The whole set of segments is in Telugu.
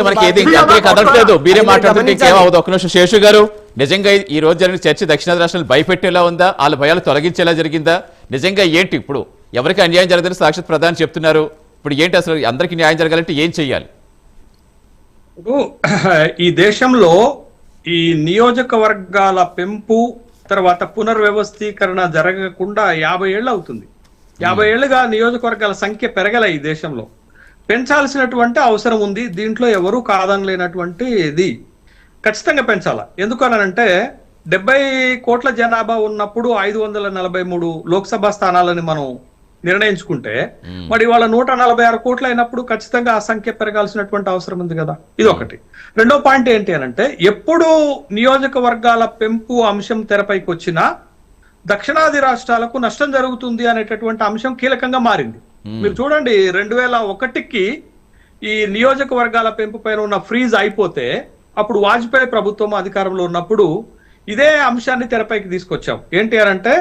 మనకి ఏది కదలట్లేదు. మీరే మాట్లాడుతుంటే ఇంకేమవుతుంది. ఒక నిమిషం శేషు గారు, నిజంగా ఈ రోజు జరిగిన చర్చ దక్షిణాది రాష్ట్రాలు భయపెట్టేలా ఉందా? వాళ్ళ భయాలు తొలగించేలా జరిగిందా? నిజంగా ఏంటి ఇప్పుడు ఎవరికి అన్యాయం జరగదని సాక్షాత్ ప్రధాని చెప్తున్నారు. ఇప్పుడు ఏంటి అసలు అందరికీ న్యాయం జరగాలంటే ఏం చెయ్యాలి? ఈ దేశంలో ఈ నియోజకవర్గాల పెంపు తర్వాత పునర్వ్యవస్థీకరణ జరగకుండా 50 ఏళ్ళు అవుతుంది. 50 ఏళ్లుగా నియోజకవర్గాల సంఖ్య పెరగల ఈ దేశంలో. పెంచాల్సినటువంటి అవసరం ఉంది. దీంట్లో ఎవరూ కాదనలేనటువంటి ఇది ఖచ్చితంగా పెంచాలా. ఎందుకనంటే 70 కోట్ల జనాభా ఉన్నప్పుడు 543 లోక్సభ స్థానాలని మనం నిర్ణయించుకుంటే మరి వాళ్ళ 146 కోట్లు అయినప్పుడు ఖచ్చితంగా ఆ సంఖ్య పెరగాల్సినటువంటి అవసరం ఉంది కదా. ఇది ఒకటి. రెండో పాయింట్ ఏంటి అనంటే, ఎప్పుడు నియోజకవర్గాల పెంపు అంశం తెరపైకి వచ్చినా దక్షిణాది రాష్ట్రాలకు నష్టం జరుగుతుంది అనేటటువంటి అంశం కీలకంగా మారింది. మీరు చూడండి, 2001కి ఈ నియోజకవర్గాల పెంపు పైన ఉన్న ఫ్రీజ్ అయిపోతే అప్పుడు వాజ్పేయి ప్రభుత్వం అధికారంలో ఉన్నప్పుడు ఇదే అంశాన్ని తెరపైకి తీసుకొచ్చాం. ఏంటి అనంటే,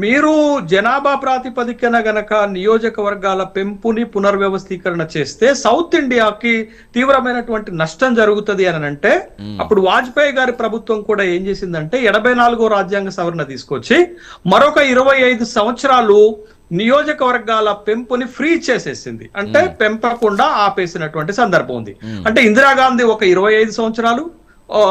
మీరు జనాభా ప్రాతిపదికన గనక నియోజకవర్గాల పెంపుని పునర్వ్యవస్థీకరణ చేస్తే సౌత్ ఇండియాకి తీవ్రమైనటువంటి నష్టం జరుగుతుంది అని అంటే, అప్పుడు వాజ్పేయి గారి ప్రభుత్వం కూడా ఏం చేసిందంటే 84వ రాజ్యాంగ సవరణ తీసుకొచ్చి మరొక 25 సంవత్సరాలు నియోజకవర్గాల పెంపుని ఫ్రీ చేసేసింది. అంటే పెంపకుండా ఆపేసినటువంటి సందర్భం ఉంది. అంటే ఇందిరాగాంధీ ఒక 25 సంవత్సరాలు,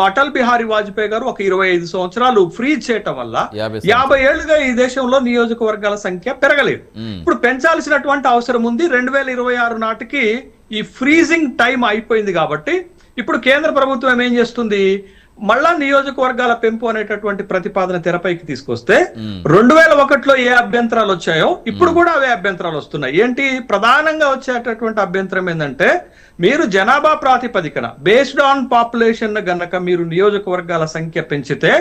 అటల్ బిహారీ వాజ్పేయి గారు ఒక 25 సంవత్సరాలు ఫ్రీ చేయటం వల్ల 50 ఏళ్లుగా ఈ దేశంలో నియోజకవర్గాల సంఖ్య పెరగలేదు. ఇప్పుడు పెంచాల్సినటువంటి అవసరం ఉంది. 2026 నాటికి ఈ ఫ్రీజింగ్ టైం అయిపోయింది కాబట్టి ఇప్పుడు కేంద్ర ప్రభుత్వం ఏం చేస్తుంది, మళ్ళా నియోజకవర్గాల పెంపు అనేటటువంటి ప్రతిపాదన తెరపైకి తీసుకొస్తే 2001లో ఏ అభ్యంతరాలు వచ్చాయో ఇప్పుడు కూడా అవే అభ్యంతరాలు వస్తున్నాయి. ఏంటి ప్రధానంగా వచ్చేటటువంటి అభ్యంతరం ఏంటంటే, మీరు జనాభా ప్రాతిపదికన బేస్డ్ ఆన్ పాపులేషన్ గనక మీరు నియోజకవర్గాల సంఖ్య పెంచితే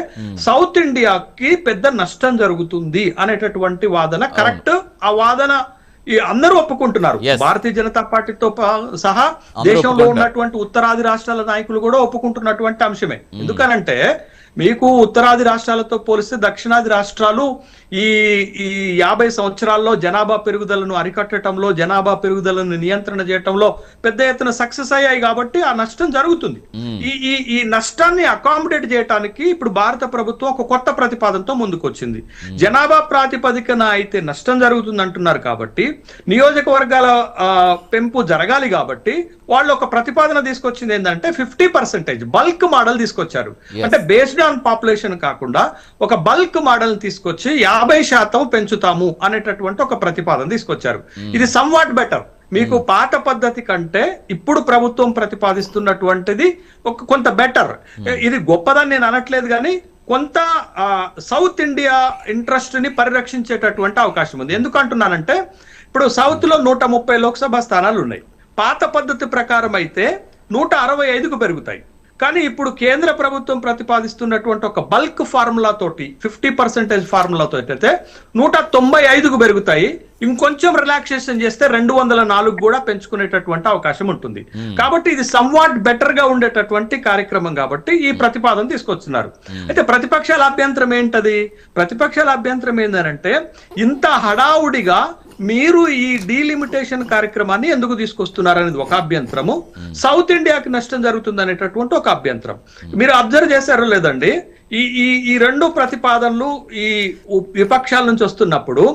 సౌత్ ఇండియాకి పెద్ద నష్టం జరుగుతుంది అనేటటువంటి వాదన కరెక్ట్. ఆ వాదన అందరూ ఒప్పుకుంటున్నారు. భారతీయ జనతా పార్టీతో సహా దేశంలో ఉన్నటువంటి ఉత్తరాది రాష్ట్రాల నాయకులు కూడా ఒప్పుకుంటున్నటువంటి అంశమే. ఎందుకనంటే, మీకు ఉత్తరాది రాష్ట్రాలతో పోలిస్తే దక్షిణాది రాష్ట్రాలు ఈ 50 సంవత్సరాల్లో జనాభా పెరుగుదలను అరికట్టడంలో, జనాభా పెరుగుదలను నియంత్రణ చేయటంలో పెద్ద ఎత్తున సక్సెస్ అయ్యాయి కాబట్టి ఆ నష్టం జరుగుతుంది. ఈ నష్టాన్ని అకామిడేట్ చేయడానికి ఇప్పుడు భారత ప్రభుత్వం ఒక కొత్త ప్రతిపాదనతో ముందుకు వచ్చింది. జనాభా ప్రాతిపదికన అయితే నష్టం జరుగుతుంది అంటున్నారు కాబట్టి నియోజకవర్గాల పెంపు జరగాలి కాబట్టి వాళ్ళు ఒక ప్రతిపాదన తీసుకొచ్చింది ఏంటంటే 50% బల్క్ మోడల్ తీసుకొచ్చారు. అంటే బేస్డ్ ఆన్ పాపులేషన్ కాకుండా ఒక బల్క్ మోడల్ తీసుకొచ్చి 50% పెంచుతాము అనేటటువంటి ఒక ప్రతిపాదన తీసుకొచ్చారు. ఇది సమ్వాట్ బెటర్. మీకు పాత పద్ధతి కంటే ఇప్పుడు ప్రభుత్వం ప్రతిపాదిస్తున్నటువంటిది కొంత బెటర్. ఇది గొప్పదని నేను అనట్లేదు, కానీ కొంత సౌత్ ఇండియా ఇంట్రెస్ట్ ని పరిరక్షించేటటువంటి అవకాశం ఉంది. ఎందుకు అంటున్నానంటే, ఇప్పుడు సౌత్ లో 130 లోక్సభ స్థానాలు ఉన్నాయి. పాత పద్ధతి ప్రకారం అయితే 165కు పెరుగుతాయి. కానీ ఇప్పుడు కేంద్ర ప్రభుత్వం ప్రతిపాదిస్తున్నటువంటి ఒక బల్క్ ఫార్ములా తోటి 50% ఫార్ములాతో అయితే 195కు పెరుగుతాయి. ఇంకొంచెం రిలాక్సేషన్ చేస్తే 204 కూడా పెంచుకునేటటువంటి అవకాశం ఉంటుంది. కాబట్టి ఇది సమ్వాట్ బెటర్ గా ఉండేటటువంటి కార్యక్రమం కాబట్టి ఈ ప్రతిపాదన తీసుకొస్తున్నారు. అయితే ప్రతిపక్షాల అభ్యంతరం ఏంటది? ప్రతిపక్షాల అభ్యంతరం ఏంటంటే, ఇంత హడావుడిగా మీరు ఈ డీలిమిటేషన్ కార్యక్రమాన్ని ఎందుకు తీసుకొస్తున్నారు అనేది ఒక అభ్యంతరము, సౌత్ ఇండియాకి నష్టం జరుగుతుంది అనేటటువంటి ఒక అభ్యంతరం. మీరు అబ్జర్వ్ చేశారో లేదండి, ఈ రెండు ప్రతిపాదనలు ఈ విపక్షాల నుంచి వస్తున్నప్పుడు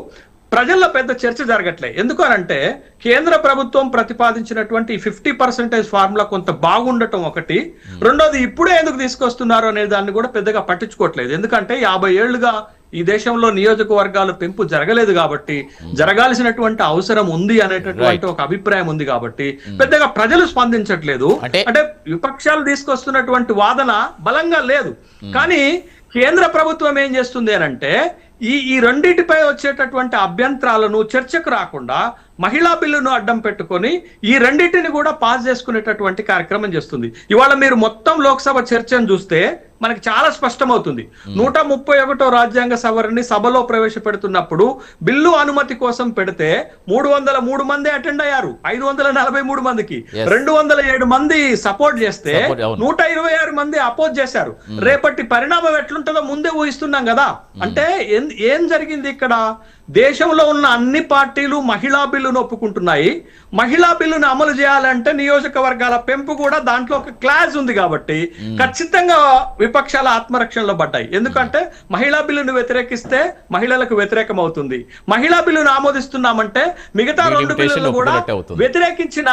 ప్రజల్లో పెద్ద చర్చ జరగట్లే. ఎందుకు అనంటే, కేంద్ర ప్రభుత్వం ప్రతిపాదించినటువంటి 50% ఫార్ములా కొంత బాగుండటం ఒకటి, రెండోది ఇప్పుడే ఎందుకు తీసుకొస్తున్నారు అనే దాన్ని కూడా పెద్దగా పట్టించుకోవట్లేదు. ఎందుకంటే 50 ఏళ్లుగా ఈ దేశంలో నియోజకవర్గాల పెంపు జరగలేదు కాబట్టి జరగాల్సినటువంటి అవసరం ఉంది అనేటటువంటి ఒక అభిప్రాయం ఉంది కాబట్టి పెద్దగా ప్రజలు స్పందించట్లేదు. అంటే విపక్షాలు తీసుకొస్తున్నటువంటి వాదన బలంగా లేదు. కానీ కేంద్ర ప్రభుత్వం ఏం చేస్తుంది అనంటే, ఈ రెండింటిపై వచ్చేటటువంటి అభ్యంతరాలను చర్చకు రాకుండా మహిళా బిల్లును అడ్డం పెట్టుకొని ఈ రెండింటిని కూడా పాస్ చేసుకునేటటువంటి కార్యక్రమం చేస్తుంది. ఇవాళ మీరు మొత్తం లోక్సభ చర్చను చూస్తే మనకి చాలా స్పష్టమవుతుంది. 131వ రాజ్యాంగ సవరణని సభలో ప్రవేశపెడుతున్నప్పుడు బిల్లు అనుమతి కోసం పెడితే 303 మంది అటెండ్ అయ్యారు. 543 మందికి 207 మంది సపోర్ట్ చేస్తే 126 మంది అపోజ్ చేశారు. రేపటి పరిణామం ఎట్లుంటుందో ముందే ఊహిస్తున్నాం కదా. అంటే ఏం జరిగింది ఇక్కడ? దేశంలో ఉన్న అన్ని పార్టీలు మహిళా బిల్లును ఒప్పుకుంటున్నాయి. మహిళా బిల్లును అమలు చేయాలంటే నియోజకవర్గాల పెంపు కూడా దాంట్లో ఒక క్లాజ్ ఉంది కాబట్టి ఖచ్చితంగా విపక్షాల ఆత్మరక్షణలో పడ్డాయి. ఎందుకంటే మహిళా బిల్లును వ్యతిరేకిస్తే మహిళలకు వ్యతిరేకం అవుతుంది. మహిళా బిల్లును ఆమోదిస్తున్నామంటే మిగతా రెండు బిల్లులు కూడా వ్యతిరేకించిన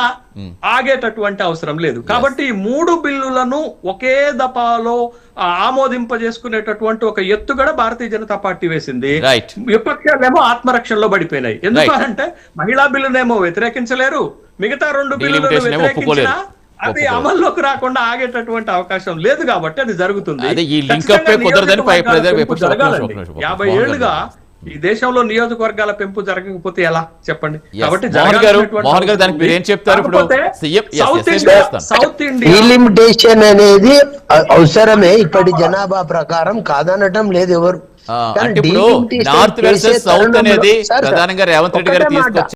ఆగేటటువంటి అవసరం లేదు. కాబట్టి ఈ మూడు బిల్లులను ఒకే దఫాలో ఆమోదింపజేసుకునేటటువంటి ఒక ఎత్తుగడ భారతీయ జనతా పార్టీ వేసింది. విపక్షాలేమో ఆత్మరక్షణలో పడిపోయినాయి. ఎందుకంటే మహిళా బిల్లునేమో వ్యతిరేకించలేరు, మిగతా రెండు బిల్లులను వ్యతిరేకించినా అది అమల్లోకి రాకుండా ఆగేటటువంటి అవకాశం లేదు. కాబట్టి అది జరుగుతుంది. 50 ఏళ్లుగా ఈ దేశంలో నియోజకవర్గాల పెంపు జరగకపోతే ఎలా చెప్పండి? కాబట్టి సౌత్ ఇండియా లిమిటేషన్ అనేది అవసరమే ఇప్పటి జనాభా ప్రకారం, కాదనటం లేదు ఎవరు. నార్త్ వర్సెస్ సౌత్ అనేది ప్రధానంగా రేవంత్ రెడ్డి గారు తీసుకొచ్చి